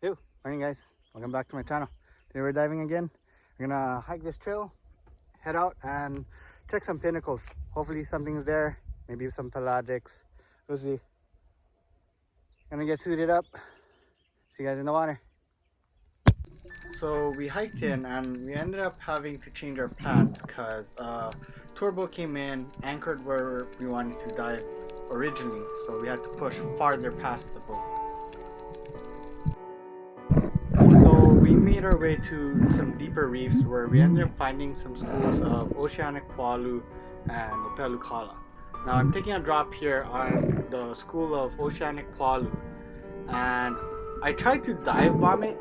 Yo, morning guys, welcome back to my channel. Today we're diving again. We're gonna hike this trail, head out and check some pinnacles. Hopefully something's there, maybe some pelagics. We'll see. Gonna get suited up. See you guys in the water. So we hiked in and we ended up having to change our plans because tour boat came in, anchored where we wanted to dive originally, so we had to push farther past the boat. We made our way to some deeper reefs where we ended up finding some schools of oceanic poalu and upelukala. Now I'm taking a drop here on the school of oceanic poalu, and I tried to dive bomb it,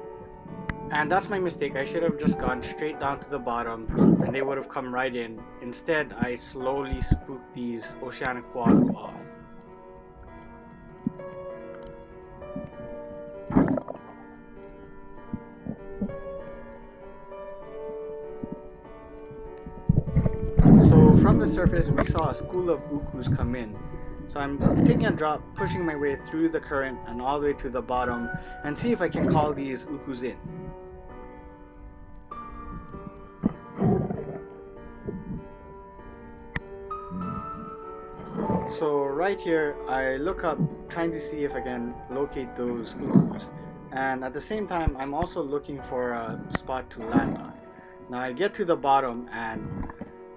and that's my mistake. I should have just gone straight down to the bottom and they would have come right in. Instead, I slowly spooked these oceanic poalu off. So from the surface, we saw a school of ukus come in. So I'm taking a drop, pushing my way through the current and all the way to the bottom and see if I can call these ukus in. So right here, I look up trying to see if I can locate those ukus. And at the same time, I'm also looking for a spot to land on. Now I get to the bottom, and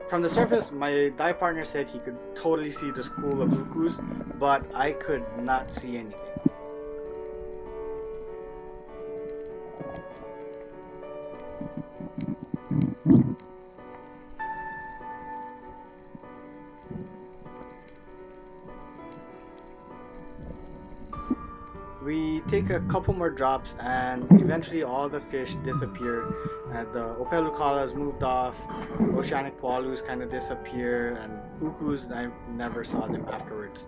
from the surface, my dive partner said he could totally see the school of ukus, but I could not see anything. We take a couple more drops and eventually all the fish disappear. The opelukalas moved off, oceanic poalus kind of disappear, and ukus, I never saw them afterwards.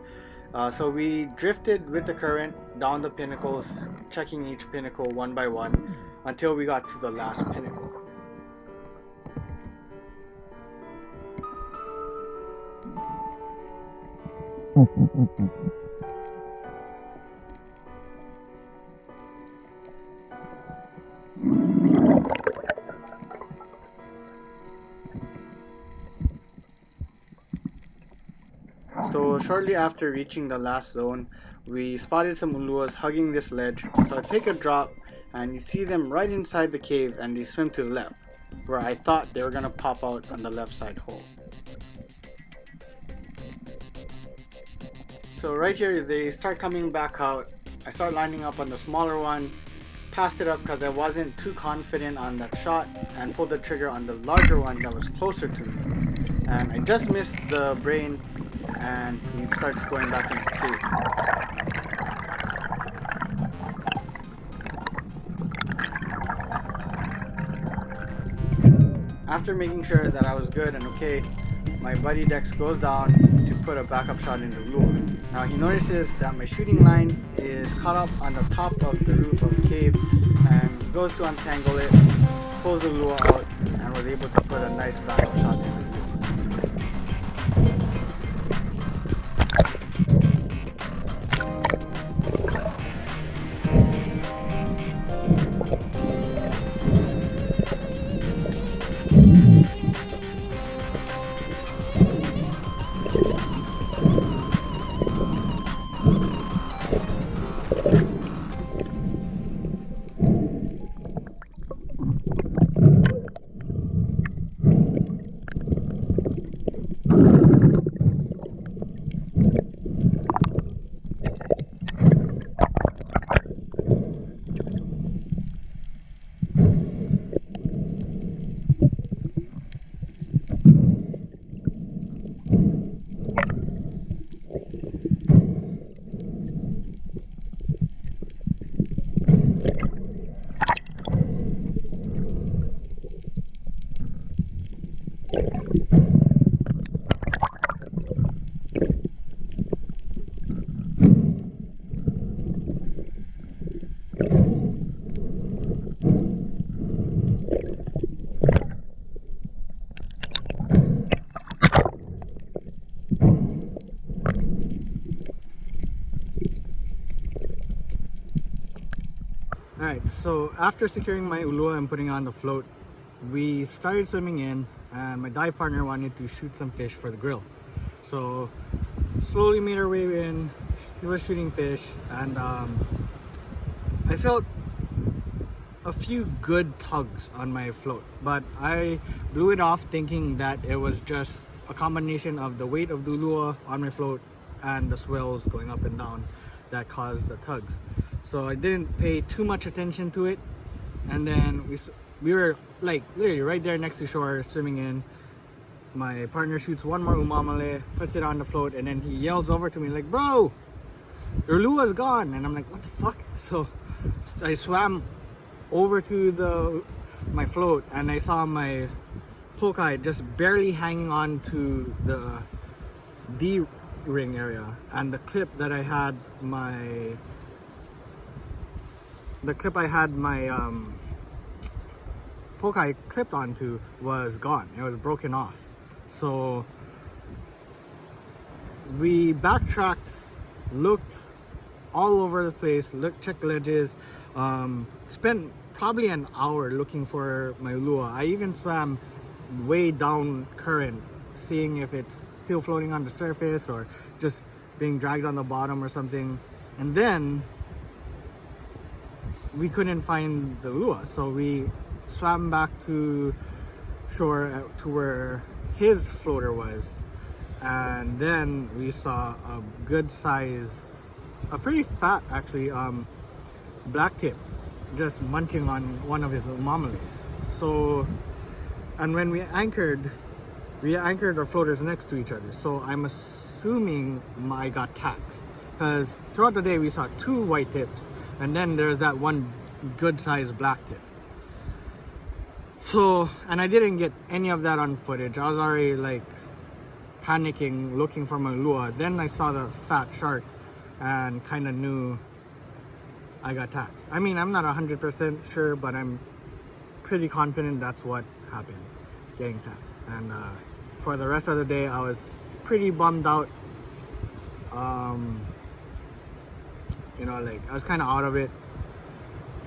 So we drifted with the current down the pinnacles, checking each pinnacle one by one until we got to the last pinnacle. So shortly after reaching the last zone, we spotted some uluas hugging this ledge. So I take a drop and you see them right inside the cave, and they swim to the left, where I thought they were gonna pop out on the left side hole. So right here they start coming back out. I start lining up on the smaller one, passed it up because I wasn't too confident on that shot, and pulled the trigger on the larger one that was closer to me. And I just missed the brain and he starts going back into the cave. After making sure that I was good and okay, my buddy Dex goes down to put a backup shot in the lure. Now he notices that my shooting line is caught up on the top of the roof of the cave, and he goes to untangle it, pulls the lure out, and was able to put a nice backup shot in the lure. Alright, so after securing my ulua and putting on the float, we started swimming in, and my dive partner wanted to shoot some fish for the grill. So slowly made our way in. He was shooting fish, and I felt a few good tugs on my float, but I blew it off thinking that it was just a combination of the weight of the ulua on my float and the swells going up and down that caused the tugs. So I didn't pay too much attention to it, and then we were like literally right there next to shore swimming in. My partner shoots one more umamale, puts it on the float, and then he yells over to me like, "Bro, your lua's gone." And I'm like, "What the fuck?" So I swam over to my float, and I saw my poke just barely hanging on to the D ring area, and the clip I had my poke clipped onto was gone. It was broken off. So we backtracked, looked all over the place, checked ledges, spent probably an hour looking for my ulua. I even swam way down current, seeing if it's still floating on the surface or just being dragged on the bottom or something. And then we couldn't find the ulua, so we swam back to shore to where his floater was, and then we saw a good size, a pretty fat actually, black tip just munching on one of his umamales. So, and when we anchored our floaters next to each other, so I'm assuming I got taxed, because throughout the day we saw two white tips, and then there's that one good sized black tip. So, and I didn't get any of that on footage. I was already like panicking, looking for my ulua. Then I saw the fat shark and kind of knew I got taxed. I mean, I'm not 100% sure, but I'm pretty confident that's what happened, getting taxed. And for the rest of the day, I was pretty bummed out. You know, like I was kind of out of it,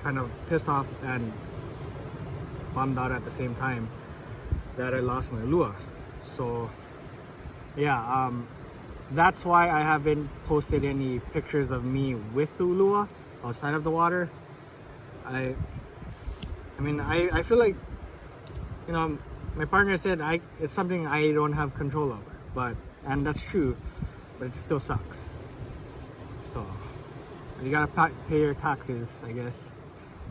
kind of pissed off and bummed out at the same time that I lost my ulua. So yeah, that's why I haven't posted any pictures of me with the ulua outside of the water. I mean, I feel like, you know, my partner said it's something I don't have control over, and that's true, but it still sucks. So you gotta pay your taxes, I guess.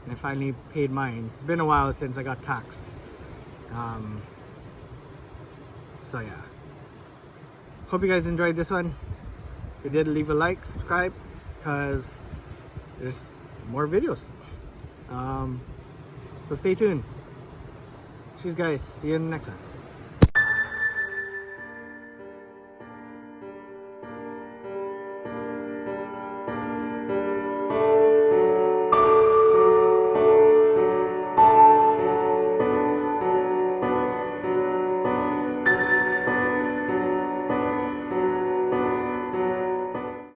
And I finally paid mine. It's been a while since I got taxed. So yeah. Hope you guys enjoyed this one. If you did, leave a like, subscribe, because there's more videos. So stay tuned. Cheers guys. See you in the next one.